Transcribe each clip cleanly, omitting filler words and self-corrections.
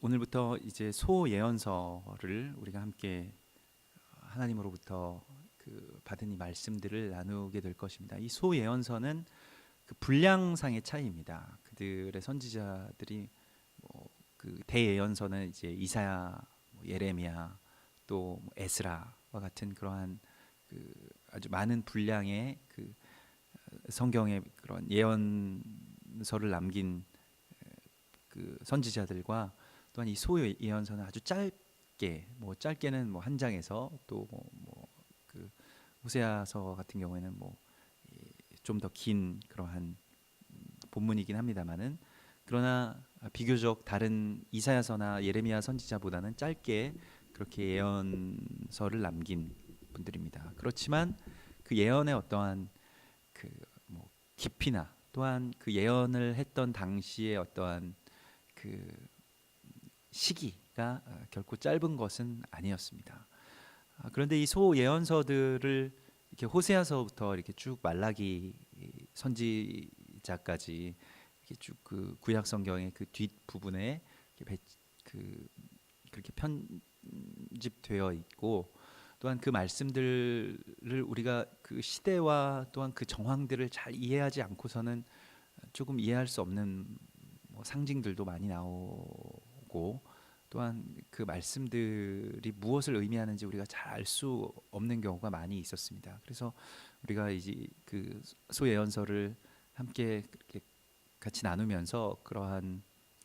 오늘부터 이제 소예언서를 우리가 함께 하나님으로부터 받은 이 말씀들을 나누게 될 것입니다. 이 소예언서는 그 분량상의 차이입니다. 그들의 선지자들이 그 대예언서는 이제 이사야, 예레미야, 또 에스라와 같은 그러한 그 아주 많은 분량의 그 성경의 그런 예언서를 남긴 그 선지자들과 또한 이 소예언서는 아주 짧게 짧게는 한 장에서 또그 호세아서 같은 경우에는 좀 더 긴 그러한 본문이긴 합니다만은 그러나 비교적 다른 이사야서나 예레미야 선지자보다는 짧게 그렇게 예언서를 남긴 분들입니다. 그렇지만 그 예언의 어떠한 깊이나 또한 그 예언을 했던 당시의 어떠한 그 시기가 결코 짧은 것은 아니었습니다. 그런데 이 소예언서들을 이렇게 호세아서부터 이렇게 쭉 말라기 선지자까지 이렇게 쭉 그 구약 성경의 그 뒷 부분에 그렇게 편집되어 있고 또한 그 말씀들을 우리가 그 시대와 또한 그 정황들을 잘 이해하지 않고서는 조금 이해할 수 없는 상징들도 많이 나오고 또한 그 말씀들이 무엇을 의미하는지 우리가 잘 알 수 없는 경우가 많이 있었습니다. 그래서 우리가 이제 그 소예언서를 함께 그렇게 같이 나누면서 그러한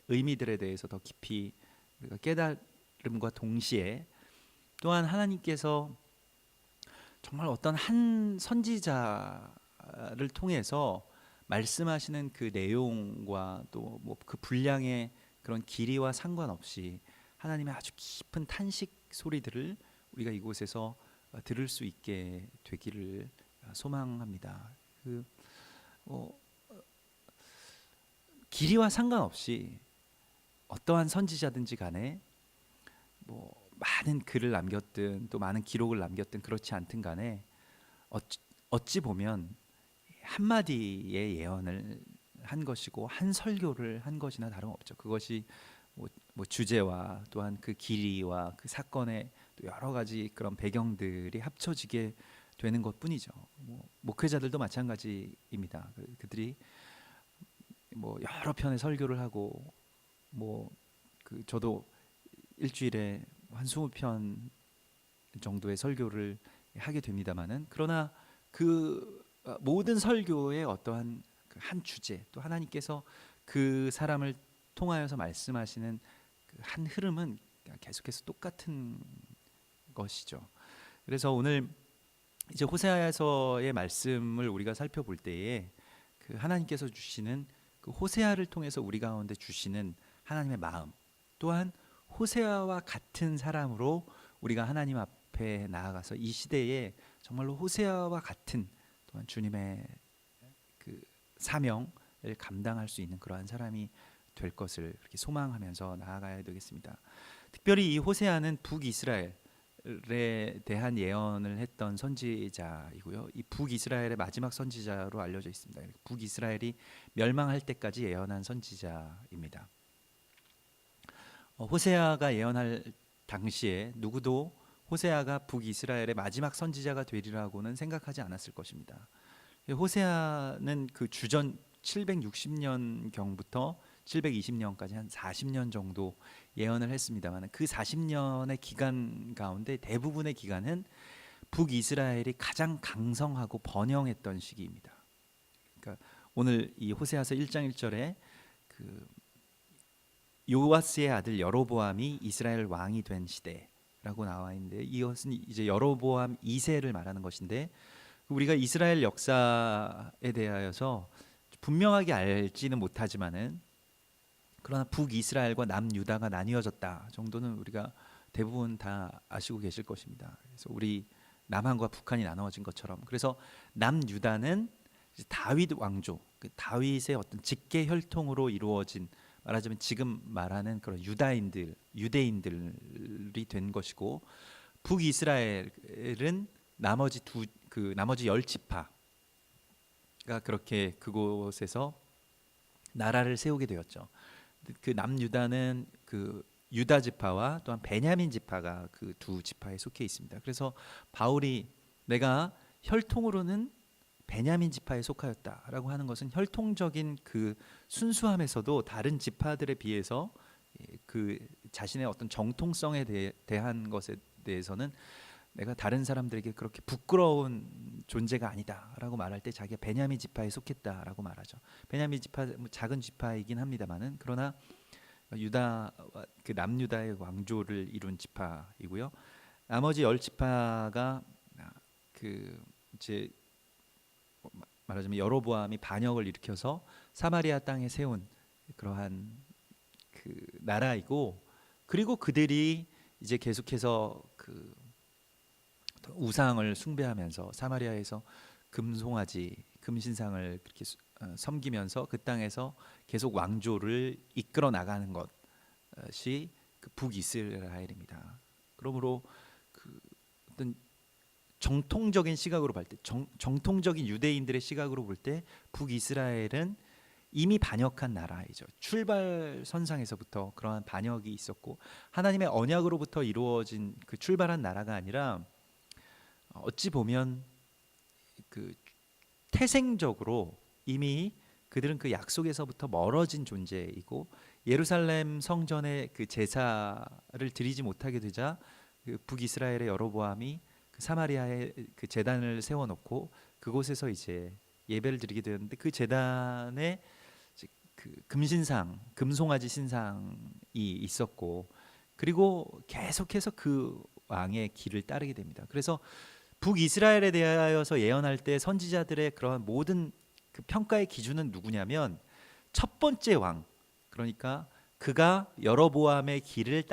의미들에 대해서 더 깊이 우리가 깨달음과 동시에 또한 하나님께서 정말 어떤 한 선지자를 통해서 말씀하시는 그 내용과 또 그 분량의 그런 길이와 상관없이 하나님의 아주 깊은 탄식 소리들을 우리가 이곳에서 들을 수 있게 되기를 소망합니다. 길이와 상관없이 어떠한 선지자든지 간에 많은 글을 남겼든 또 많은 기록을 남겼든 그렇지 않든 간에 어찌 보면 한마디의 예언을 한 것이고 한 설교를 한 것이나 다름없죠. 그것이 주제와 또한 그 길이와 그 사건의 또 여러 가지 그런 배경들이 합쳐지게 되는 것뿐이죠. 목회자들도 마찬가지입니다. 그들이 여러 편의 설교를 하고 저도 일주일에 한 20편 정도의 설교를 하게 됩니다만은 그러나 그 모든 설교의 어떠한 한 주제 또 하나님께서 그 사람을 통하여서 말씀하시는 그 한 흐름은 계속해서 똑같은 것이죠. 그래서 오늘 이제 호세아서의 말씀을 우리가 살펴볼 때에 그 하나님께서 주시는 그 호세아를 통해서 우리 가운데 주시는 하나님의 마음 또한 호세아와 같은 사람으로 우리가 하나님 앞에 나아가서 이 시대에 정말로 호세아와 같은 또한 주님의 그 사명을 감당할 수 있는 그러한 사람이 될 것을 그렇게 소망하면서 나아가야 되겠습니다. 특별히 이 호세아는 북이스라엘에 대한 예언을 했던 선지자이고요. 이 북이스라엘의 마지막 선지자로 알려져 있습니다. 북이스라엘이 멸망할 때까지 예언한 선지자입니다. 호세아가 예언할 당시에 누구도 호세아가 북이스라엘의 마지막 선지자가 되리라고는 생각하지 않았을 것입니다. 호세아는 그 주전 760년 경부터 720년까지 한 40년 정도 예언을 했습니다만 그 40년의 기간 가운데 대부분의 기간은 북이스라엘이 가장 강성하고 번영했던 시기입니다. 그러니까 오늘 이 호세아서 1장 1절에 그 요아스의 아들 여로보암이 이스라엘 왕이 된 시대라고 나와 있는데 이것은 이제 여로보암 2세를 말하는 것인데 우리가 이스라엘 역사에 대하여서 분명하게 알지는 못하지만은 그러나 북이스라엘과 남유다가 나뉘어졌다 정도는 우리가 대부분 다 아시고 계실 것입니다. 그래서 우리 남한과 북한이 나눠진 것처럼 그래서 남유다는 다윗 왕조, 다윗의 어떤 직계 혈통으로 이루어진 말하자면 지금 말하는 그런 유대인들이 된 것이고 북이스라엘은 나머지 열 지파가 그렇게 그곳에서 나라를 세우게 되었죠. 그 남유다는 그 유다 지파와 또한 베냐민 지파가 그 두 지파에 속해 있습니다. 그래서 바울이 내가 혈통으로는 베냐민 지파에 속하였다라고 하는 것은 혈통적인 그 순수함에서도 다른 지파들에 비해서 그 자신의 어떤 정통성에 대한 것에 대해서는 내가 다른 사람들에게 그렇게 부끄러운 존재가 아니다라고 말할 때 자기가 베냐민 지파에 속했다라고 말하죠. 베냐민 지파 작은 지파이긴 합니다만은 그러나 유다 그 남유다의 왕조를 이룬 지파이고요. 나머지 10지파가 그 이제 말하자면 여로보암이 반역을 일으켜서 사마리아 땅에 세운 그러한 그 나라이고, 그리고 그들이 이제 계속해서 그 우상을 숭배하면서 사마리아에서 금송아지 금신상을 그렇게 섬기면서 그 땅에서 계속 왕조를 이끌어 나가는 것이 그 북이스라엘입니다. 그러므로 그 어떤 정통적인 시각으로 볼 때, 정통적인 유대인들의 시각으로 볼 때 북이스라엘은 이미 반역한 나라이죠. 출발선상에서부터 그러한 반역이 있었고 하나님의 언약으로부터 이루어진 그 출발한 나라가 아니라 어찌 보면 그 태생적으로 이미 그들은 그 약속에서부터 멀어진 존재이고, 예루살렘 성전의 그 제사를 드리지 못하게 되자 그 북이스라엘의 여로보암이 그 사마리아에 그 제단을 세워놓고 그곳에서 이제 예배를 드리게 되었는데, 그 제단에 그 금신상, 금송아지 신상이 있었고, 그리고 계속해서 그 왕의 길을 따르게 됩니다. 그래서 북이스라엘에 대하여서 예언할 때 선지자들의 그런 모든 그 평가의 기준은 누구냐면 첫 번째 왕, 그러니까 그가 여로보암의 길을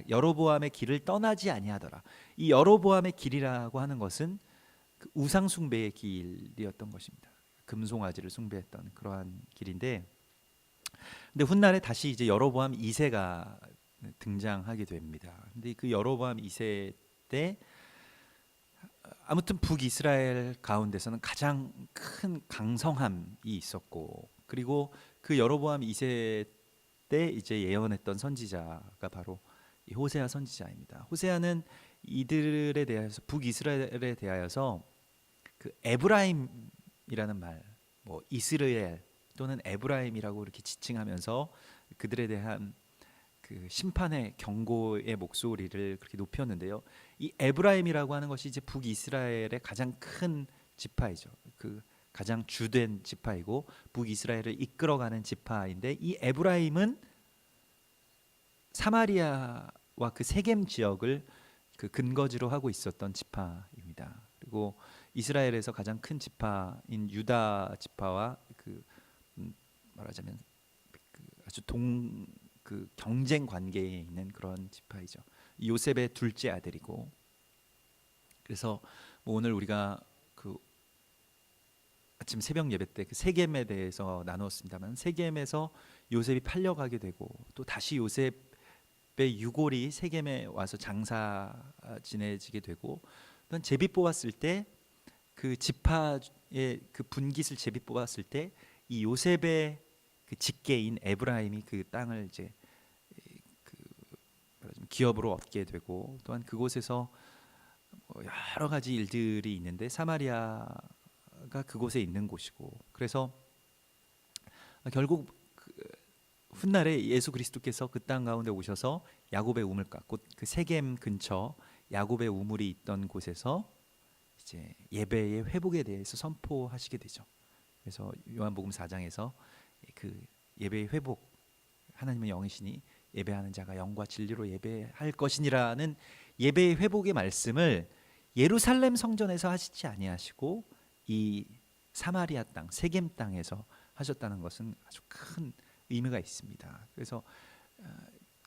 여로보암의 길을 떠나지 아니하더라. 이 여로보암의 길이라고 하는 것은 그 우상 숭배의 길이었던 것입니다. 금송아지를 숭배했던 그러한 길인데, 근데 훗날에 다시 이제 여로보암 2세가 등장하게 됩니다. 근데 그 여로보암 2세 때 아무튼 북이스라엘 가운데서는 가장 큰 강성함이 있었고, 그리고 그 여로보암 2세 때 이제 예언했던 선지자가 바로 이 호세아 선지자입니다. 호세아는 이들에 대하여서 북이스라엘에 대하여서 그 에브라임이라는 말, 뭐 이스라엘 또는 에브라임이라고 이렇게 지칭하면서 그들에 대한 그 심판의 경고의 목소리를 그렇게 높였는데요. 이 에브라임이라고 하는 것이 이제 북이스라엘의 가장 큰 지파이죠. 그 가장 주된 지파이고 북이스라엘을 이끌어가는 지파인데, 이 에브라임은 사마리아와 그 세겜 지역을 그 근거지로 하고 있었던 지파입니다. 그리고 이스라엘에서 가장 큰 지파인 유다 지파와 그 말하자면 그 아주 그 경쟁 관계에 있는 그런 지파이죠. 요셉의 둘째 아들이고, 그래서 뭐 오늘 우리가 그 아침 새벽 예배 때 그 세겜에 대해서 나누었습니다만, 세겜에서 요셉이 팔려가게 되고 또 다시 요셉의 유골이 세겜에 와서 장사 지내지게 되고, 또 제비 뽑았을 때 그 지파의 그 분깃을 제비 뽑았을 때 이 요셉의 그 직계인 에브라임이 그 땅을 이제 그 기업으로 얻게 되고, 또한 그곳에서 뭐 여러 가지 일들이 있는데 사마리아가 그곳에 있는 곳이고, 그래서 결국 그 훗날에 예수 그리스도께서 그 땅 가운데 오셔서 야곱의 우물가, 곧 그 세겜 근처 야곱의 우물이 있던 곳에서 이제 예배의 회복에 대해서 선포하시게 되죠. 그래서 요한복음 4장에서 그 예배의 회복, 하나님의 영이시니 예배하는 자가 영과 진리로 예배할 것이니라는 예배의 회복의 말씀을 예루살렘 성전에서 하시지 아니하시고 이 사마리아 땅, 세겜 땅에서 하셨다는 것은 아주 큰 의미가 있습니다. 그래서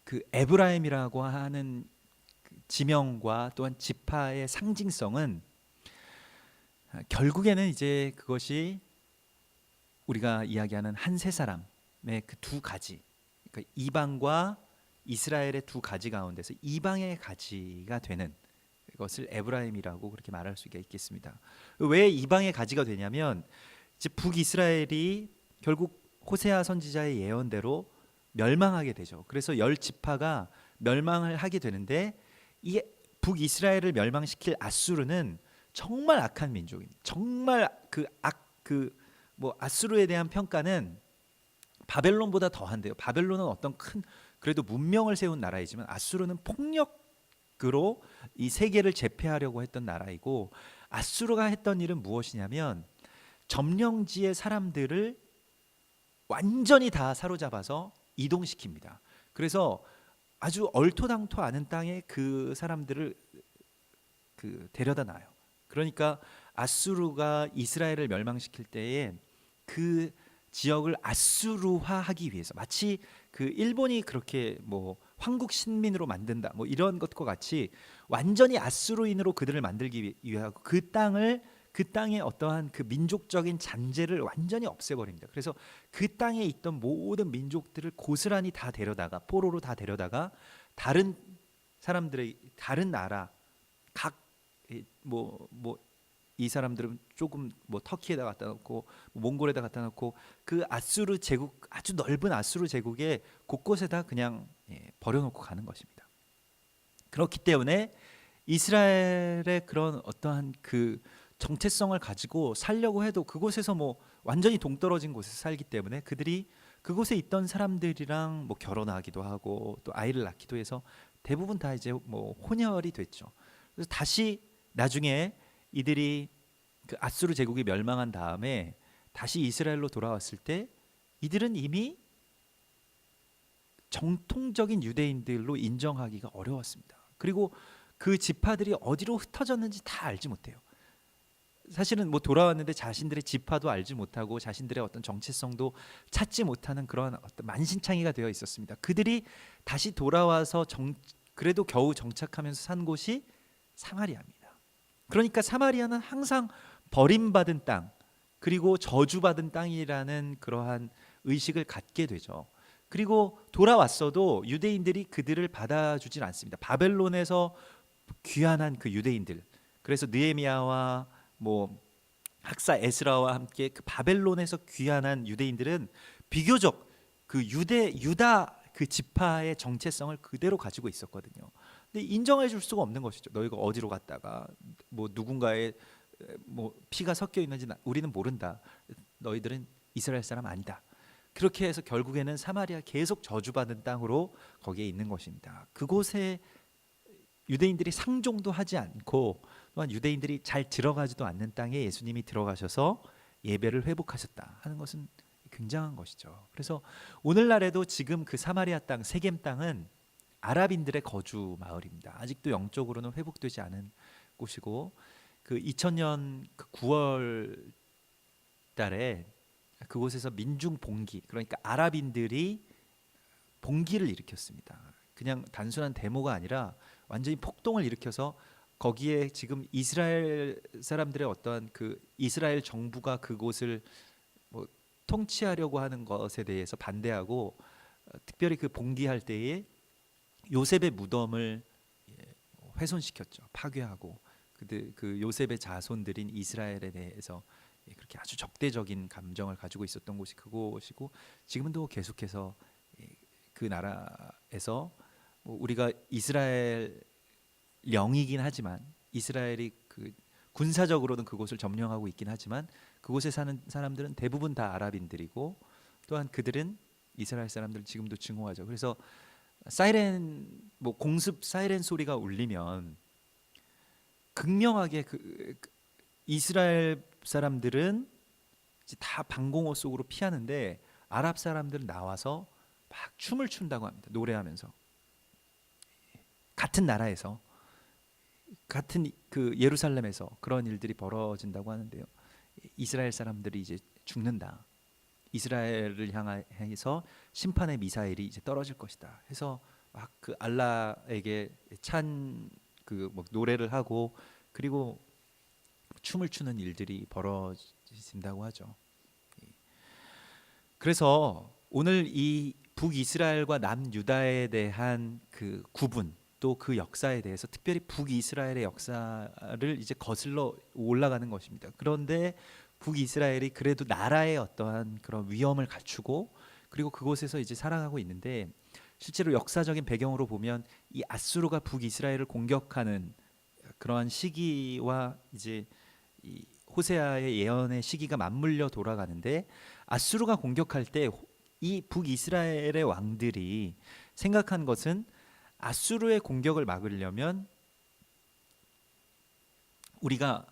그 에브라임이라고 하는 그 지명과 또한 지파의 상징성은 결국에는 이제 그것이 우리가 이야기하는 한 세 사람의 그 두 가지, 그러니까 이방과 이스라엘의 두 가지 가운데서 이방의 가지가 되는 것을 에브라임이라고 그렇게 말할 수가 있겠습니다. 왜 이방의 가지가 되냐면 이제 북이스라엘이 결국 호세아 선지자의 예언대로 멸망하게 되죠. 그래서 열 지파가 멸망을 하게 되는데 이 북이스라엘을 멸망시킬 아수르는 정말 악한 민족입니다. 정말 아수르에 대한 평가는 바벨론보다 더한데요. 바벨론은 어떤 큰 그래도 문명을 세운 나라이지만 아수르는 폭력으로 이 세계를 제패하려고 했던 나라이고, 아수르가 했던 일은 무엇이냐면 점령지의 사람들을 완전히 다 사로잡아서 이동시킵니다. 그래서 아주 얼토당토 않은 땅에 그 사람들을 데려다 놔요. 그러니까 아수르가 이스라엘을 멸망시킬 때에 그 지역을 아수르화하기 위해서, 마치 그 일본이 그렇게 뭐 황국 신민으로 만든다 뭐 이런 것과 같이 완전히 아수르인으로 그들을 만들기 위하고 그 땅의 어떠한 그 민족적인 잔재를 완전히 없애버립니다. 그래서 그 땅에 있던 모든 민족들을 고스란히 다 데려다가 포로로 다 데려다가 다른 사람들의 다른 나라 이 사람들은 조금 뭐 터키에다 갖다 놓고 뭐 몽골에다 갖다 놓고 그 아수르 제국, 아주 넓은 아수르 제국의 곳곳에다 그냥 버려놓고 가는 것입니다. 그렇기 때문에 이스라엘의 그런 어떠한 그 정체성을 가지고 살려고 해도 그곳에서 뭐 완전히 동떨어진 곳에서 살기 때문에 그들이 그곳에 있던 사람들이랑 뭐 결혼하기도 하고 또 아이를 낳기도 해서 대부분 다 이제 뭐 혼혈이 됐죠. 그래서 다시 나중에 이들이 그 아수르 제국이 멸망한 다음에 다시 이스라엘로 돌아왔을 때 이들은 이미 정통적인 유대인들로 인정하기가 어려웠습니다. 그리고 그 지파들이 어디로 흩어졌는지 다 알지 못해요. 사실은 뭐 돌아왔는데 자신들의 지파도 알지 못하고 자신들의 어떤 정체성도 찾지 못하는 그런 어떤 만신창이가 되어 있었습니다. 그들이 다시 돌아와서 그래도 겨우 정착하면서 산 곳이 사마리아입니다. 그러니까 사마리아는 항상 버림받은 땅, 그리고 저주받은 땅이라는 그러한 의식을 갖게 되죠. 그리고 돌아왔어도 유대인들이 그들을 받아주질 않습니다. 바벨론에서 귀환한 그 유대인들, 그래서 느헤미야와 뭐 학사 에스라와 함께 그 바벨론에서 귀환한 유대인들은 비교적 그 유다 그 지파의 정체성을 그대로 가지고 있었거든요. 근데 인정해 줄 수가 없는 것이죠. 너희가 어디로 갔다가 뭐 누군가의 뭐 피가 섞여 있는지 우리는 모른다. 너희들은 이스라엘 사람 아니다. 그렇게 해서 결국에는 사마리아 계속 저주받은 땅으로 거기에 있는 것입니다. 그곳에 유대인들이 상종도 하지 않고 또한 유대인들이 잘 들어가지도 않는 땅에 예수님이 들어가셔서 예배를 회복하셨다 하는 것은 굉장한 것이죠. 그래서 오늘날에도 지금 그 사마리아 땅, 세겜 땅은 아랍인들의 거주 마을입니다. 아직도 영적으로는 회복되지 않은 곳이고, 그 2000년 그 9월 달에 그곳에서 민중 봉기, 그러니까 아랍인들이 봉기를 일으켰습니다. 그냥 단순한 데모가 아니라 완전히 폭동을 일으켜서 거기에 지금 이스라엘 사람들의 어떠한 그 이스라엘 정부가 그곳을 뭐 통치하려고 하는 것에 대해서 반대하고, 특별히 그 봉기할 때에 요셉의 무덤을 훼손시켰죠. 파괴하고 그 요셉의 자손들인 이스라엘에 대해서 그렇게 아주 적대적인 감정을 가지고 있었던 곳이 그곳이고, 지금도 계속해서 그 나라에서 우리가 이스라엘 영이긴 하지만 이스라엘이 그 군사적으로는 그곳을 점령하고 있긴 하지만 그곳에 사는 사람들은 대부분 다 아랍인들이고, 또한 그들은 이스라엘 사람들을 지금도 증오하죠. 그래서 사이렌 뭐 공습 사이렌 소리가 울리면 극명하게 이스라엘 사람들은 이제 다 방공호 속으로 피하는데 아랍 사람들은 나와서 막 춤을 춘다고 합니다. 노래하면서. 같은 나라에서, 같은 그 예루살렘에서 그런 일들이 벌어진다고 하는데요. 이스라엘 사람들이 이제 죽는다. 이스라엘을 향해서 심판의 미사일이 이제 떨어질 것이다. 해서 막 그 알라에게 그 뭐 노래를 하고 그리고 춤을 추는 일들이 벌어진다고 하죠. 그래서 오늘 이 북이스라엘과 남유다에 대한 그 구분, 또 그 역사에 대해서 특별히 북이스라엘의 역사를 이제 거슬러 올라가는 것입니다. 그런데 북이스라엘이 그래도 나라의 어떠한 그런 위엄을 갖추고, 그리고 그곳에서 이제 살아가고 있는데, 실제로 역사적인 배경으로 보면 이 아수르가 북이스라엘을 공격하는 그러한 시기와 이제 이 호세아의 예언의 시기가 맞물려 돌아가는데, 아수르가 공격할 때 이 북이스라엘의 왕들이 생각한 것은 아수르의 공격을 막으려면 우리가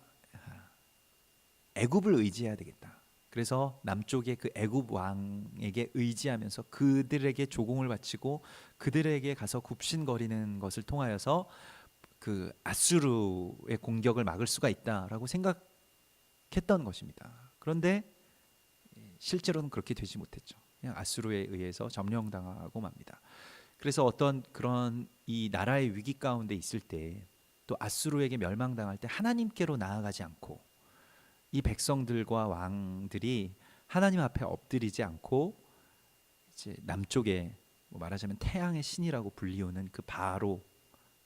애굽을 의지해야 되겠다. 그래서 남쪽의 그 애굽 왕에게 의지하면서 그들에게 조공을 바치고 그들에게 가서 굽신거리는 것을 통하여서 그 아수르의 공격을 막을 수가 있다라고 생각했던 것입니다. 그런데 실제로는 그렇게 되지 못했죠. 그냥 아수르에 의해서 점령당하고 맙니다. 그래서 어떤 그런 이 나라의 위기 가운데 있을 때, 또 아수르에게 멸망당할 때 하나님께로 나아가지 않고, 이 백성들과 왕들이 하나님 앞에 엎드리지 않고 이제 남쪽에 뭐 말하자면 태양의 신이라고 불리우는 그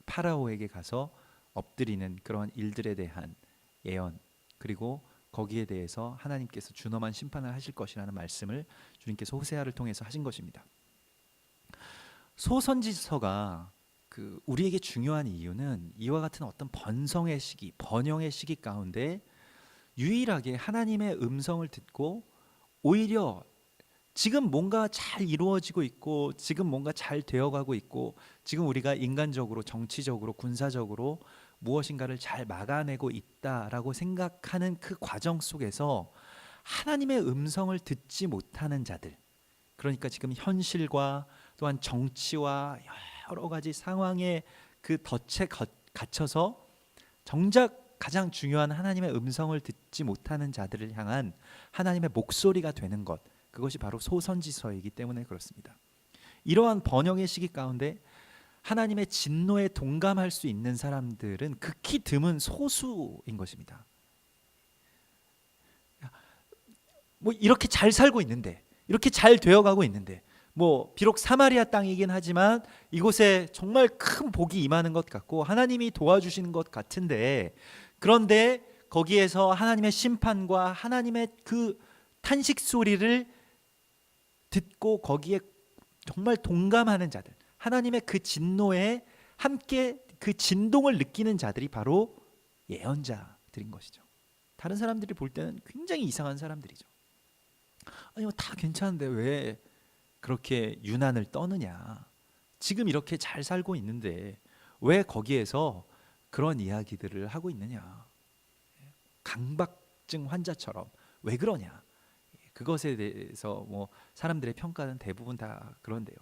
파라오에게 가서 엎드리는 그런 일들에 대한 예언, 그리고 거기에 대해서 하나님께서 준엄한 심판을 하실 것이라는 말씀을 주님께서 호세아를 통해서 하신 것입니다. 소선지서가 그 우리에게 중요한 이유는 이와 같은 어떤 번성의 시기, 번영의 시기 가운데 유일하게 하나님의 음성을 듣고, 오히려 지금 뭔가 잘 이루어지고 있고 지금 뭔가 잘 되어가고 있고 지금 우리가 인간적으로, 정치적으로, 군사적으로 무엇인가를 잘 막아내고 있다라고 생각하는 그 과정 속에서 하나님의 음성을 듣지 못하는 자들, 그러니까 지금 현실과 또한 정치와 여러 가지 상황에 그 덫에 갇혀서 정작 가장 중요한 하나님의 음성을 듣지 못하는 자들을 향한 하나님의 목소리가 되는 것, 그것이 바로 소선지서이기 때문에 그렇습니다. 이러한 번영의 시기 가운데 하나님의 진노에 동감할 수 있는 사람들은 극히 드문 소수인 것입니다. 뭐 이렇게 잘 살고 있는데, 이렇게 잘 되어가고 있는데, 뭐 비록 사마리아 땅이긴 하지만 이곳에 정말 큰 복이 임하는 것 같고 하나님이 도와주시는 것 같은데, 그런데 거기에서 하나님의 심판과 하나님의 그 탄식 소리를 듣고 거기에 정말 동감하는 자들, 하나님의 그 진노에 함께 그 진동을 느끼는 자들이 바로 예언자들인 것이죠. 다른 사람들이 볼 때는 굉장히 이상한 사람들이죠. 아니 뭐 다 괜찮은데 왜 그렇게 유난을 떠느냐, 지금 이렇게 잘 살고 있는데 왜 거기에서 그런 이야기들을 하고 있느냐, 강박증 환자처럼 왜 그러냐, 그것에 대해서 뭐 사람들의 평가는 대부분 다 그런데요.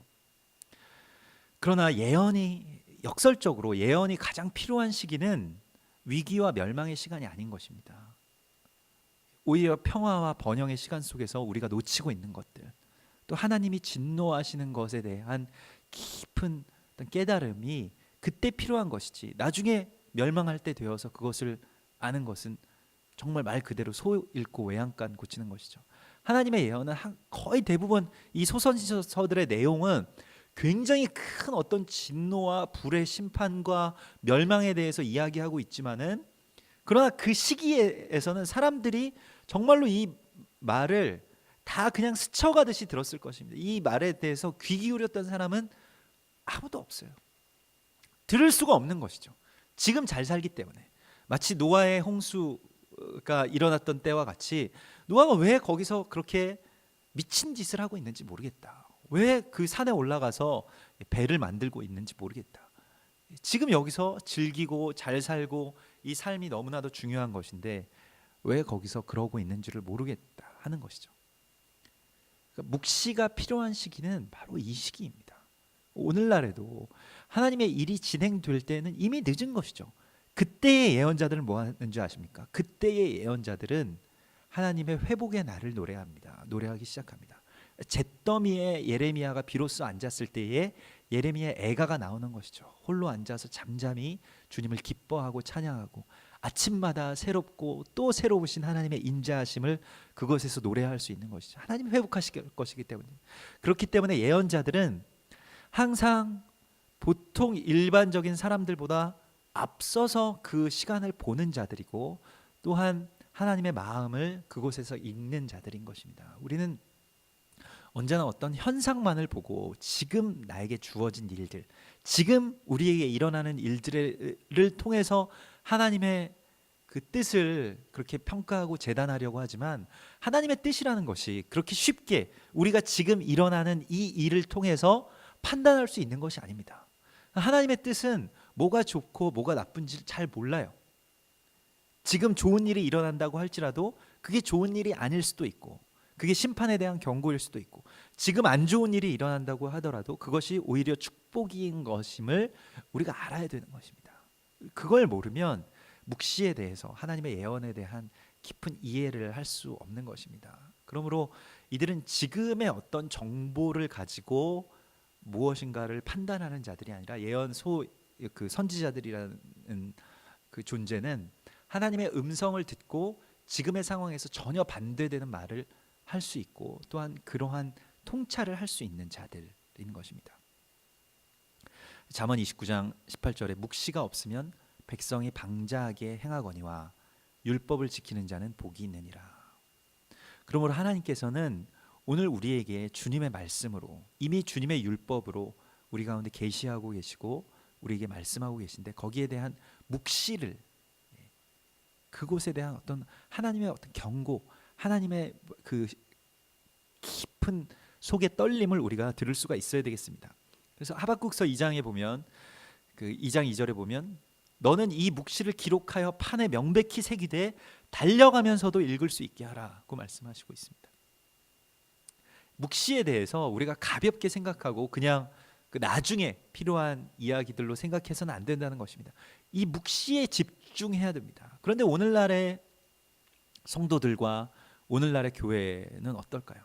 그러나 예언이, 역설적으로 예언이 가장 필요한 시기는 위기와 멸망의 시간이 아닌 것입니다. 오히려 평화와 번영의 시간 속에서 우리가 놓치고 있는 것들, 또 하나님이 진노하시는 것에 대한 깊은 어떤 깨달음이 그때 필요한 것이지, 나중에 멸망할 때 되어서 그것을 아는 것은 정말 말 그대로 소 잃고 외양간 고치는 것이죠. 하나님의 예언은 거의 대부분 이 소선지서들의 내용은 굉장히 큰 어떤 진노와 불의 심판과 멸망에 대해서 이야기하고 있지만은, 그러나 그 시기에서는 사람들이 정말로 이 말을 다 그냥 스쳐가듯이 들었을 것입니다. 이 말에 대해서 귀 기울였던 사람은 아무도 없어요. 들을 수가 없는 것이죠. 지금 잘 살기 때문에. 마치 노아의 홍수가 일어났던 때와 같이, 노아가 왜 거기서 그렇게 미친 짓을 하고 있는지 모르겠다, 왜 그 산에 올라가서 배를 만들고 있는지 모르겠다, 지금 여기서 즐기고 잘 살고 이 삶이 너무나도 중요한 것인데 왜 거기서 그러고 있는지를 모르겠다 하는 것이죠. 그러니까 묵시가 필요한 시기는 바로 이 시기입니다. 오늘날에도 하나님의 일이 진행될 때는 이미 늦은 것이죠. 그때의 예언자들은 뭐 하는 줄 아십니까? 그때의 예언자들은 하나님의 회복의 날을 노래합니다. 노래하기 시작합니다. 잿더미에 예레미야가 비로소 앉았을 때에 예레미야의 애가가 나오는 것이죠. 홀로 앉아서 잠잠히 주님을 기뻐하고 찬양하고 아침마다 새롭고 또 새로우신 하나님의 인자하심을 그것에서 노래할 수 있는 것이죠. 하나님이 회복하실 것이기 때문에. 그렇기 때문에 예언자들은 항상 보통 일반적인 사람들보다 앞서서 그 시간을 보는 자들이고, 또한 하나님의 마음을 그곳에서 읽는 자들인 것입니다. 우리는 언제나 어떤 현상만을 보고 지금 나에게 주어진 일들, 지금 우리에게 일어나는 일들을 통해서 하나님의 그 뜻을 그렇게 평가하고 재단하려고 하지만, 하나님의 뜻이라는 것이 그렇게 쉽게 우리가 지금 일어나는 이 일을 통해서 판단할 수 있는 것이 아닙니다. 하나님의 뜻은 뭐가 좋고 뭐가 나쁜지 잘 몰라요. 지금 좋은 일이 일어난다고 할지라도 그게 좋은 일이 아닐 수도 있고, 그게 심판에 대한 경고일 수도 있고, 지금 안 좋은 일이 일어난다고 하더라도 그것이 오히려 축복인 것임을 우리가 알아야 되는 것입니다. 그걸 모르면 묵시에 대해서, 하나님의 예언에 대한 깊은 이해를 할 수 없는 것입니다. 그러므로 이들은 지금의 어떤 정보를 가지고 무엇인가를 판단하는 자들이 아니라, 그 선지자들이라는 그 존재는 하나님의 음성을 듣고 지금의 상황에서 전혀 반대되는 말을 할 수 있고, 또한 그러한 통찰을 할 수 있는 자들인 것입니다. 잠언 29장 18절에 묵시가 없으면 백성이 방자하게 행하거니와 율법을 지키는 자는 복이 있느니라. 그러므로 하나님께서는 오늘 우리에게 주님의 말씀으로, 이미 주님의 율법으로 우리 가운데 계시하고 계시고 우리에게 말씀하고 계신데, 거기에 대한 묵시를, 그곳에 대한 어떤 하나님의 어떤 경고, 하나님의 그 깊은 속의 떨림을 우리가 들을 수가 있어야 되겠습니다. 그래서 하박국서 2장에 보면, 그 2장 2절에 보면, 너는 이 묵시를 기록하여 판에 명백히 새기되 달려가면서도 읽을 수 있게 하라고 말씀하시고 있습니다. 묵시에 대해서 우리가 가볍게 생각하고 그냥 그 나중에 필요한 이야기들로 생각해서는 안 된다는 것입니다. 이 묵시에 집중해야 됩니다. 그런데 오늘날의 성도들과 오늘날의 교회는 어떨까요?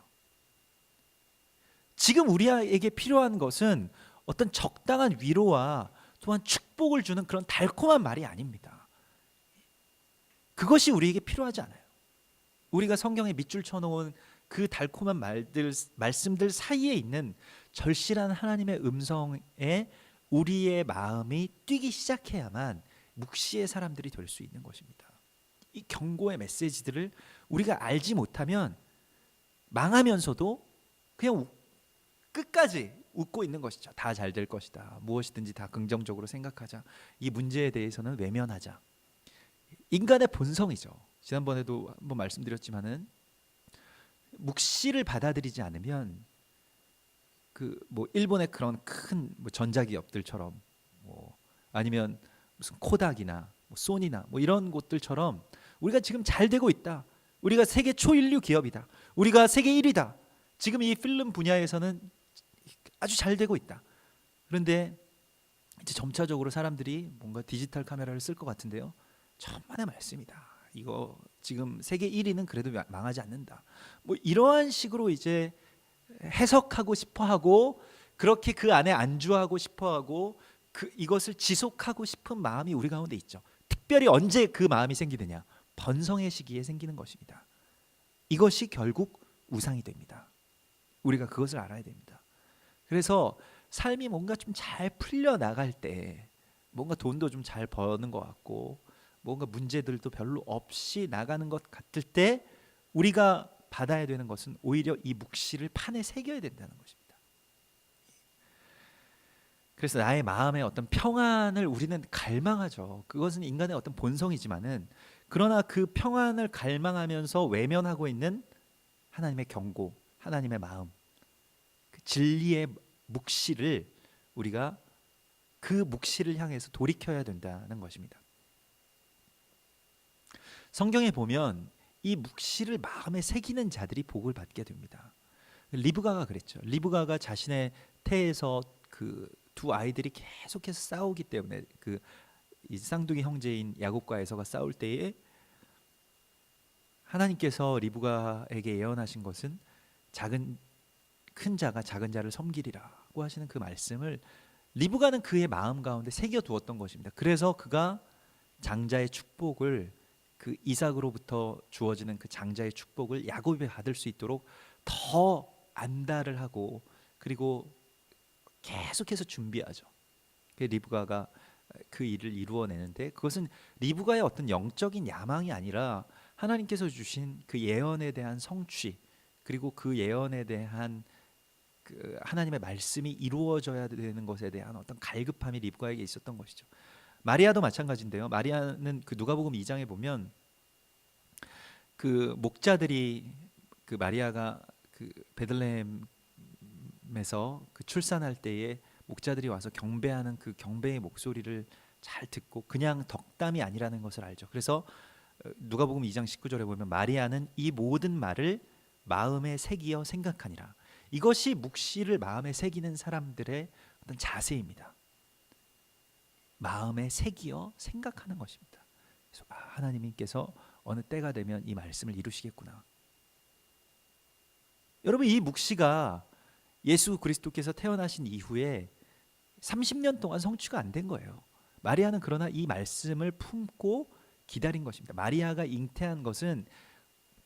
지금 우리에게 필요한 것은 어떤 적당한 위로와 또한 축복을 주는 그런 달콤한 말이 아닙니다. 그것이 우리에게 필요하지 않아요. 우리가 성경에 밑줄 쳐놓은 그 달콤한 말씀들 사이에 있는 절실한 하나님의 음성에 우리의 마음이 뛰기 시작해야만 묵시의 사람들이 될 수 있는 것입니다. 이 경고의 메시지들을 우리가 알지 못하면 망하면서도 그냥 끝까지 웃고 있는 것이죠. 다 잘 될 것이다. 무엇이든지 다 긍정적으로 생각하자. 이 문제에 대해서는 외면하자. 인간의 본성이죠. 지난번에도 한번 말씀드렸지만은, 묵시를 받아들이지 않으면 그 뭐 일본의 그런 큰 뭐 전자기업들처럼, 뭐 아니면 무슨 코닥이나 뭐 소니나 뭐 이런 곳들처럼 우리가 지금 잘 되고 있다. 우리가 세계 초일류 기업이다. 우리가 세계 1위다. 지금 이 필름 분야에서는 아주 잘 되고 있다. 그런데 이제 점차적으로 사람들이 뭔가 디지털 카메라를 쓸 것 같은데요. 천만의 말씀이다. 이거 지금 세계 1위는 그래도 망하지 않는다. 뭐 이러한 식으로 이제 해석하고 싶어하고, 그렇게 그 안에 안주하고 싶어하고, 이것을 지속하고 싶은 마음이 우리 가운데 있죠. 특별히 언제 그 마음이 생기느냐? 번성의 시기에 생기는 것입니다. 이것이 결국 우상이 됩니다. 우리가 그것을 알아야 됩니다. 그래서 삶이 뭔가 좀 잘 풀려 나갈 때, 뭔가 돈도 좀 잘 버는 것 같고, 뭔가 문제들도 별로 없이 나가는 것 같을 때, 우리가 받아야 되는 것은 오히려 이 묵시를 판에 새겨야 된다는 것입니다. 그래서 나의 마음의 어떤 평안을 우리는 갈망하죠. 그것은 인간의 어떤 본성이지만은, 그러나 그 평안을 갈망하면서 외면하고 있는 하나님의 경고, 하나님의 마음, 그 진리의 묵시를 우리가 그 묵시를 향해서 돌이켜야 된다는 것입니다. 성경에 보면 이 묵시를 마음에 새기는 자들이 복을 받게 됩니다. 리브가가 그랬죠. 리브가가 자신의 태에서 그 두 아이들이 계속해서 싸우기 때문에, 그 이 쌍둥이 형제인 야곱과 에서가 싸울 때에 하나님께서 리브가에게 예언하신 것은 큰 자가 작은 자를 섬기리라고 하시는 그 말씀을 리브가는 그의 마음 가운데 새겨 두었던 것입니다. 그래서 그가 장자의 축복을, 그 이삭으로부터 주어지는 그 장자의 축복을 야곱이 받을 수 있도록 더 안달을 하고, 그리고 계속해서 준비하죠. 리브가가 그 일을 이루어내는데, 그것은 리브가의 어떤 영적인 야망이 아니라 하나님께서 주신 그 예언에 대한 성취, 그리고 그 예언에 대한 그 하나님의 말씀이 이루어져야 되는 것에 대한 어떤 갈급함이 립과에게 있었던 것이죠. 마리아도 마찬가지인데요. 마리아는 그 누가복음 2장에 보면 그 목자들이 그 마리아가 그 베들레헴에서 그 출산할 때에 목자들이 와서 경배하는 그 경배의 목소리를 잘 듣고 그냥 덕담이 아니라는 것을 알죠. 그래서 누가복음 2장 19절에 보면 마리아는 이 모든 말을 마음에 새기어 생각하니라. 이것이 묵시를 마음에 새기는 사람들의 어떤 자세입니다. 마음에 새기어 생각하는 것입니다. 그래서 하나님께서 어느 때가 되면 이 말씀을 이루시겠구나. 여러분, 이 묵시가 예수 그리스도께서 태어나신 이후에 30년 동안 성취가 안 된 거예요. 마리아는 그러나 이 말씀을 품고 기다린 것입니다. 마리아가 잉태한 것은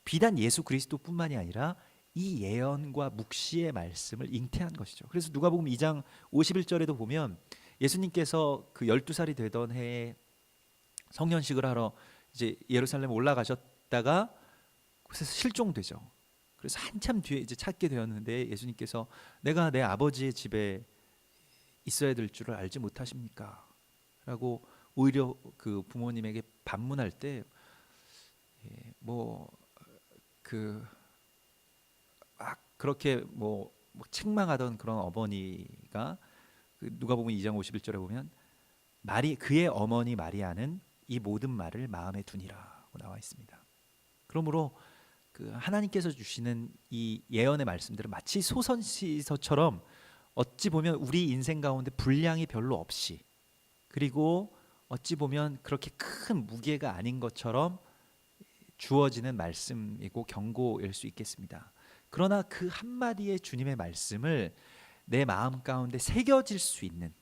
비단 예수 그리스도뿐만이 아니라 이 예언과 묵시의 말씀을 잉태한 것이죠. 그래서 누가복음 2장 51절에도 보면 예수님께서 그 12살이 되던 해에 성년식을 하러 이제 예루살렘 올라가셨다가 그래서 실종되죠. 그래서 한참 뒤에 이제 찾게 되었는데 예수님께서 내가 내 아버지의 집에 있어야 될 줄을 알지 못하십니까? 라고 오히려 그 부모님에게 반문할 때 그렇게 뭐 책망하던 그런 어머니가 그 누가복음 2장 51절에 보면 그의 어머니 마리아는 이 모든 말을 마음에 두니라고 나와 있습니다. 그러므로 그 하나님께서 주시는 이 예언의 말씀들은 마치 소선지서처럼 어찌 보면 우리 인생 가운데 분량이 별로 없이, 그리고 어찌 보면 그렇게 큰 무게가 아닌 것처럼 주어지는 말씀이고 경고일 수 있겠습니다. 그러나 그 한마디의 주님의 말씀을 내 마음 가운데 새겨질 수 있는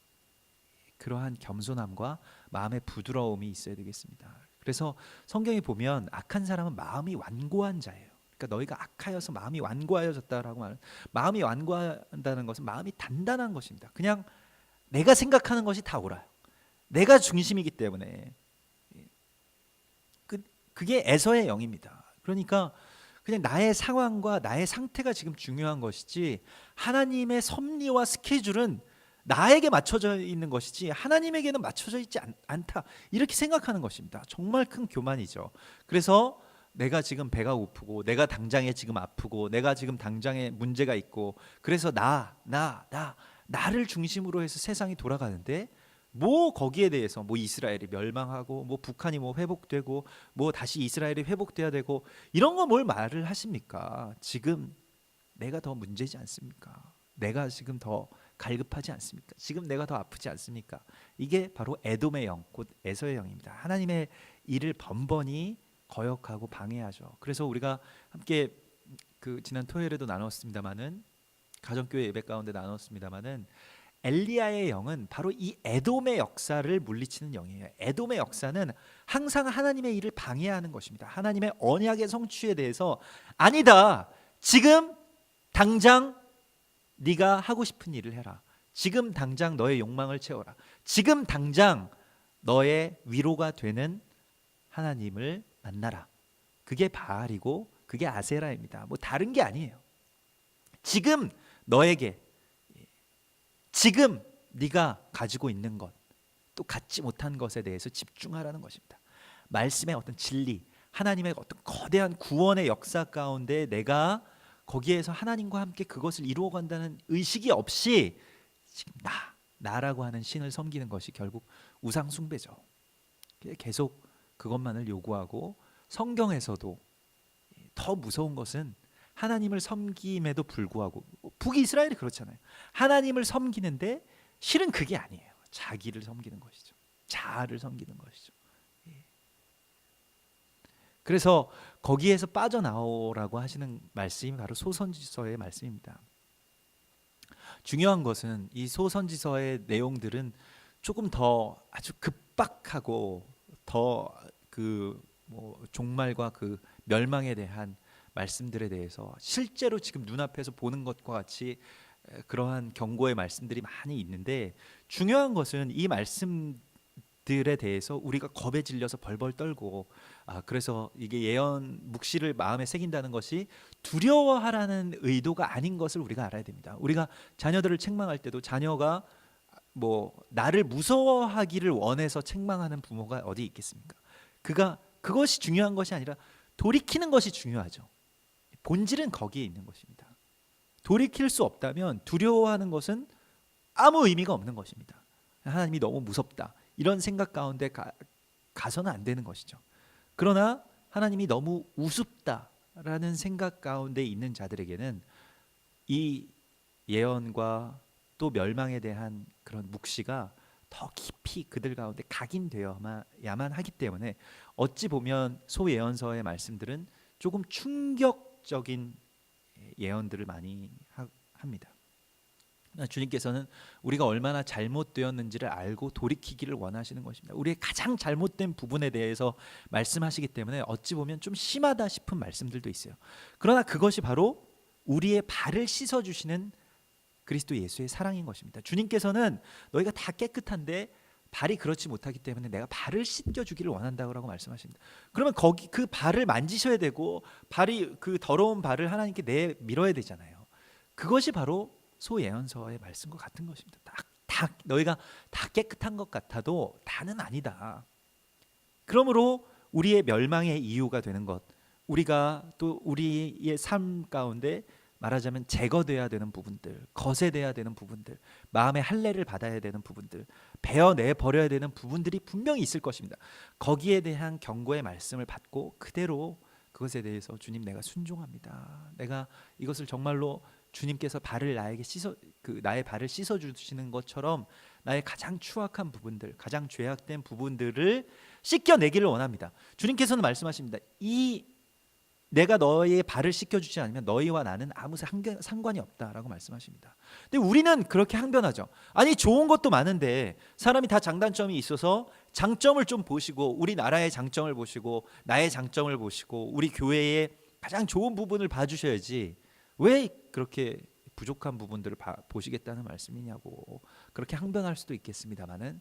그러한 겸손함과 마음의 부드러움이 있어야 되겠습니다. 그래서 성경에 보면 악한 사람은 마음이 완고한 자예요. 그러니까 너희가 악하여서 마음이 완고하여졌다라고 말하는, 마음이 완고한다는 것은 마음이 단단한 것입니다. 그냥 내가 생각하는 것이 다 옳아요. 내가 중심이기 때문에 그게 에서의 영입니다. 그러니까 그냥 나의 상황과 나의 상태가 지금 중요한 것이지 하나님의 섭리와 스케줄은 나에게 맞춰져 있는 것이지 하나님에게는 맞춰져 있지 않다, 이렇게 생각하는 것입니다. 정말 큰 교만이죠. 그래서 내가 지금 배가 고프고 내가 당장에 지금 아프고 내가 지금 당장에 문제가 있고 그래서 나를 중심으로 해서 세상이 돌아가는데 뭐 거기에 대해서 뭐 이스라엘이 멸망하고 뭐 북한이 뭐 회복되고 뭐 다시 이스라엘이 회복돼야 되고 이런 거 뭘 말을 하십니까? 지금 내가 더 문제지 않습니까? 내가 지금 더 갈급하지 않습니까? 지금 내가 더 아프지 않습니까? 이게 바로 에돔의 영, 곧 에서의 영입니다. 하나님의 일을 번번이 거역하고 방해하죠. 그래서 우리가 함께 그 지난 토요일에도 나눴습니다마는, 가정교회 예배 가운데 나눴습니다마는, 엘리야의 영은 바로 이 에돔의 역사를 물리치는 영이에요. 에돔의 역사는 항상 하나님의 일을 방해하는 것입니다. 하나님의 언약의 성취에 대해서 아니다, 지금 당장 네가 하고 싶은 일을 해라, 지금 당장 너의 욕망을 채워라, 지금 당장 너의 위로가 되는 하나님을 만나라. 그게 바알이고 그게 아세라입니다. 뭐 다른 게 아니에요. 지금 너에게, 지금 네가 가지고 있는 것, 또 갖지 못한 것에 대해서 집중하라는 것입니다. 말씀의 어떤 진리, 하나님의 어떤 거대한 구원의 역사 가운데 내가 거기에서 하나님과 함께 그것을 이루어간다는 의식이 없이 지금 나라고 하는 신을 섬기는 것이 결국 우상 숭배죠. 계속 그것만을 요구하고, 성경에서도 더 무서운 것은 하나님을 섬김에도 불구하고, 북이스라엘이 그렇잖아요. 하나님을 섬기는데 실은 그게 아니에요. 자기를 섬기는 것이죠. 자아를 섬기는 것이죠. 그래서 거기에서 빠져나오라고 하시는 말씀이 바로 소선지서의 말씀입니다. 중요한 것은 이 소선지서의 내용들은 조금 더 아주 급박하고 더 그 뭐 종말과 그 멸망에 대한 말씀들에 대해서 실제로 지금 눈앞에서 보는 것과 같이 그러한 경고의 말씀들이 많이 있는데, 중요한 것은 이 말씀들을 들에 대해서 우리가 겁에 질려서 벌벌 떨고, 그래서 이게 예언 묵시를 마음에 새긴다는 것이 두려워하라는 의도가 아닌 것을 우리가 알아야 됩니다. 우리가 자녀들을 책망할 때도 자녀가 뭐 나를 무서워하기를 원해서 책망하는 부모가 어디 있겠습니까? 그것이 중요한 것이 아니라 돌이키는 것이 중요하죠. 본질은 거기에 있는 것입니다. 돌이킬 수 없다면 두려워하는 것은 아무 의미가 없는 것입니다. 하나님이 너무 무섭다, 이런 생각 가운데 가서는 안 되는 것이죠. 그러나 하나님이 너무 우습다라는 생각 가운데 있는 자들에게는 이 예언과 또 멸망에 대한 그런 묵시가 더 깊이 그들 가운데 각인되어야만 하기 때문에 어찌 보면 소예언서의 말씀들은 조금 충격적인 예언들을 많이 합니다. 주님께서는 우리가 얼마나 잘못되었는지를 알고 돌이키기를 원하시는 것입니다. 우리의 가장 잘못된 부분에 대해서 말씀하시기 때문에 어찌 보면 좀 심하다 싶은 말씀들도 있어요. 그러나 그것이 바로 우리의 발을 씻어주시는 그리스도 예수의 사랑인 것입니다. 주님께서는 너희가 다 깨끗한데 발이 그렇지 못하기 때문에 내가 발을 씻겨주기를 원한다고 말씀하십니다. 그러면 그 발을 만지셔야 되고, 그 더러운 발을 하나님께 내밀어야 되잖아요. 그것이 바로 소예언서의 말씀과 같은 것입니다. 너희가 다 깨끗한 것 같아도 다는 아니다. 그러므로 우리의 멸망의 이유가 되는 것, 우리가 또 우리의 삶 가운데 말하자면 제거돼야 되는 부분들, 거세돼야 되는 부분들, 마음의 할례를 받아야 되는 부분들, 베어내 버려야 되는 부분들이 분명히 있을 것입니다. 거기에 대한 경고의 말씀을 받고 그대로 그것에 대해서 주님, 내가 순종합니다. 내가 이것을 정말로 주님께서 나의 발을 씻어 주시는 것처럼 나의 가장 추악한 부분들, 가장 죄악된 부분들을 씻겨내기를 원합니다. 주님께서는 말씀하십니다. 내가 너희의 발을 씻겨주지 않으면 너희와 나는 아무 상관이 없다라고 말씀하십니다. 근데 우리는 그렇게 항변하죠. 아니, 좋은 것도 많은데 사람이 다 장단점이 있어서 장점을 좀 보시고, 우리나라의 장점을 보시고, 나의 장점을 보시고, 우리 교회의 가장 좋은 부분을 봐주셔야지 왜 그렇게 부족한 부분들을 보시겠다는 말씀이냐고 그렇게 항변할 수도 있겠습니다만은,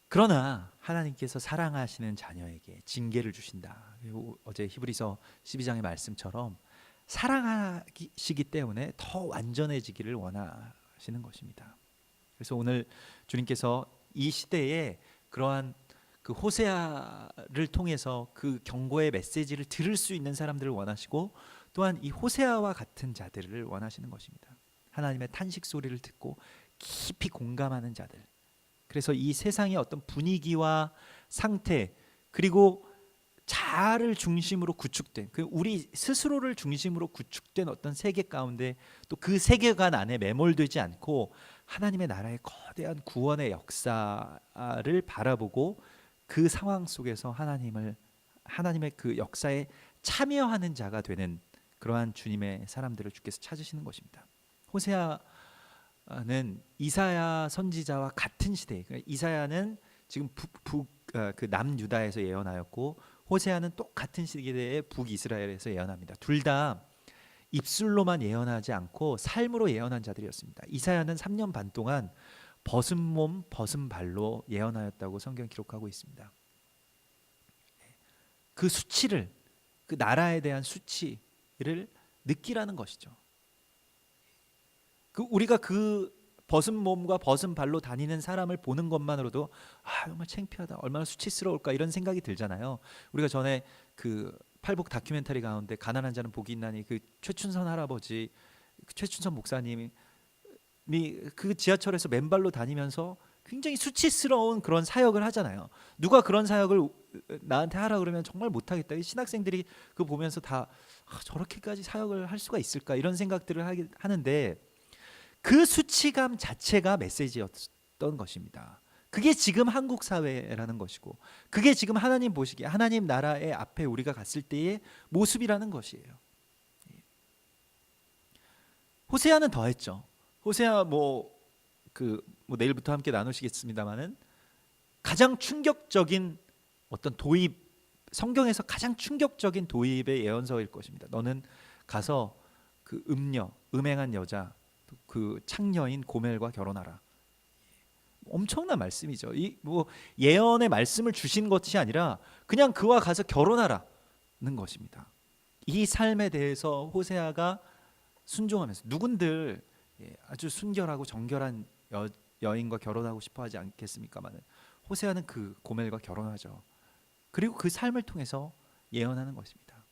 그러나 하나님께서 사랑하시는 자녀에게 징계를 주신다. 그리고 어제 히브리서 12장의 말씀처럼 사랑하시기 때문에 더 완전해지기를 원하시는 것입니다. 그래서 오늘 주님께서 이 시대에 그러한 그 호세아를 통해서 그 경고의 메시지를 들을 수 있는 사람들을 원하시고, 또한 이 호세아와 같은 자들을 원하시는 것입니다. 하나님의 탄식 소리를 듣고 깊이 공감하는 자들. 그래서 이 세상의 어떤 분위기와 상태, 그리고 자아를 중심으로 구축된, 우리 스스로를 중심으로 구축된 어떤 세계 가운데 또 그 세계관 안에 매몰되지 않고 하나님의 나라의 거대한 구원의 역사를 바라보고 그 상황 속에서 하나님의 그 역사에 참여하는 자가 되는 그러한 주님의 사람들을 주께서 찾으시는 것입니다. 호세아는 이사야 선지자와 같은 시대, 그러니까 이사야는 지금 그 남유다에서 예언하였고, 호세아는 똑같은 시대에 북이스라엘에서 예언합니다. 둘 다 입술로만 예언하지 않고 삶으로 예언한 자들이었습니다. 이사야는 3년 반 동안 벗은 몸 벗은 발로 예언하였다고 성경 기록하고 있습니다. 그 수치를, 그 나라에 대한 수치를 느끼라는 것이죠. 우리가 그 벗은 몸과 벗은 발로 다니는 사람을 보는 것만으로도 정말 창피하다, 얼마나 수치스러울까, 이런 생각이 들잖아요. 우리가 전에 그 팔복 다큐멘터리 가운데 가난한 자는 복이 있나니, 그 최춘선 할아버지, 최춘선 목사님이 그 지하철에서 맨발로 다니면서 굉장히 수치스러운 그런 사역을 하잖아요. 누가 그런 사역을 나한테 하라 그러면 정말 못하겠다. 신학생들이 그거 보면서 다 저렇게까지 사역을 할 수가 있을까, 이런 생각들을 하는데, 그 수치감 자체가 메시지였던 것입니다. 그게 지금 한국 사회라는 것이고, 그게 지금 하나님 보시기에 하나님 나라의 앞에 우리가 갔을 때의 모습이라는 것이에요. 호세아는 더했죠. 호세아 내일부터 함께 나누시겠습니다만은 가장 충격적인 어떤 도입, 성경에서 가장 충격적인 도입의 예언서일 것입니다. 너는 가서 그 음행한 여자, 그 창녀인 고멜과 결혼하라. 엄청난 말씀이죠. 이 뭐 예언의 말씀을 주신 것이 아니라 그냥 그와 가서 결혼하라는 것입니다. 이 삶에 대해서 호세아가 순종하면서 누군들 아주 순결하고 정결한 여인과 결혼하고 싶어 하지 않겠습니까마는 호세아는 그 고멜과 결혼하죠. 그리고 그 삶을 통해서 예언하는 것입니다.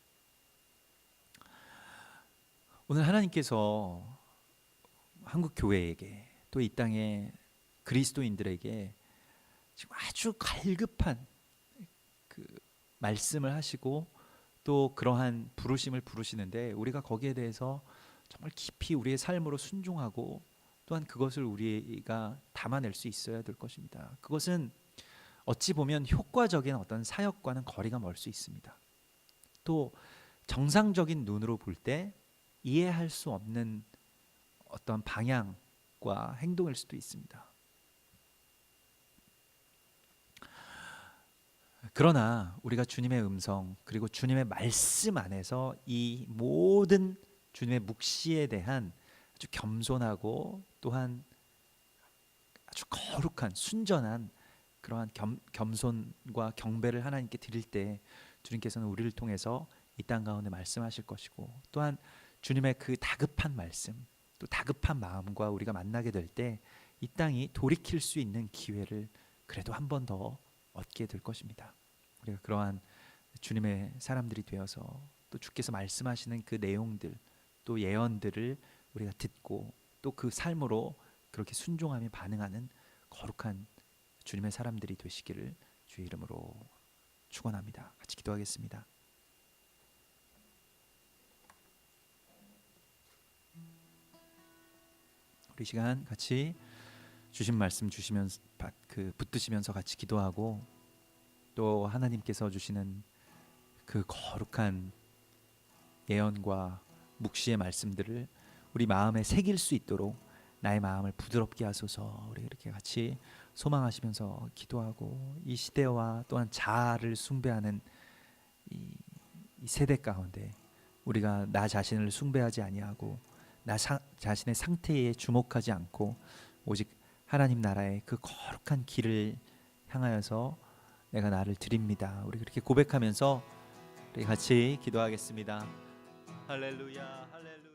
오늘 하나님께서 한국 교회에게 또 이 땅의 그리스도인들에게 지금 아주 갈급한 그 말씀을 하시고 또 그러한 부르심을 부르시는데 우리가 거기에 대해서 정말 깊이 우리의 삶으로 순종하고 또한 그것을 우리가 담아낼 수 있어야 될 것입니다. 그것은 어찌 보면 효과적인 어떤 사역과는 거리가 멀 수 있습니다. 또 정상적인 눈으로 볼 때 이해할 수 없는 어떤 방향과 행동일 수도 있습니다. 그러나 우리가 주님의 음성 그리고 주님의 말씀 안에서 이 모든 주님의 묵시에 대한 아주 겸손하고 또한 아주 거룩한 순전한 그러한 겸손과 경배를 하나님께 드릴 때 주님께서는 우리를 통해서 이 땅 가운데 말씀하실 것이고 또한 주님의 그 다급한 말씀 또 다급한 마음과 우리가 만나게 될 때 이 땅이 돌이킬 수 있는 기회를 그래도 한 번 더 얻게 될 것입니다. 우리가 그러한 주님의 사람들이 되어서 또 주께서 말씀하시는 그 내용들 또 예언들을 우리가 듣고 또 그 삶으로 그렇게 순종하며 반응하는 거룩한 주님의 사람들이 되시기를 주의 이름으로 축원합니다. 같이 기도하겠습니다. 우리 시간 같이 주신 말씀 주시면서 붙드시면서 같이 기도하고 또 하나님께서 주시는 그 거룩한 예언과 묵시의 말씀들을 우리 마음에 새길 수 있도록 나의 마음을 부드럽게 하소서. 우리 이렇게 같이 소망하시면서 기도하고 이 시대와 또한 자아를 숭배하는 이 세대 가운데 우리가 나 자신을 숭배하지 아니하고 나 자신의 상태에 주목하지 않고 오직 하나님 나라의 그 거룩한 길을 향하여서 내가 나를 드립니다. 우리 그렇게 고백하면서 우리 같이 기도하겠습니다. 할렐루야, 할렐루야.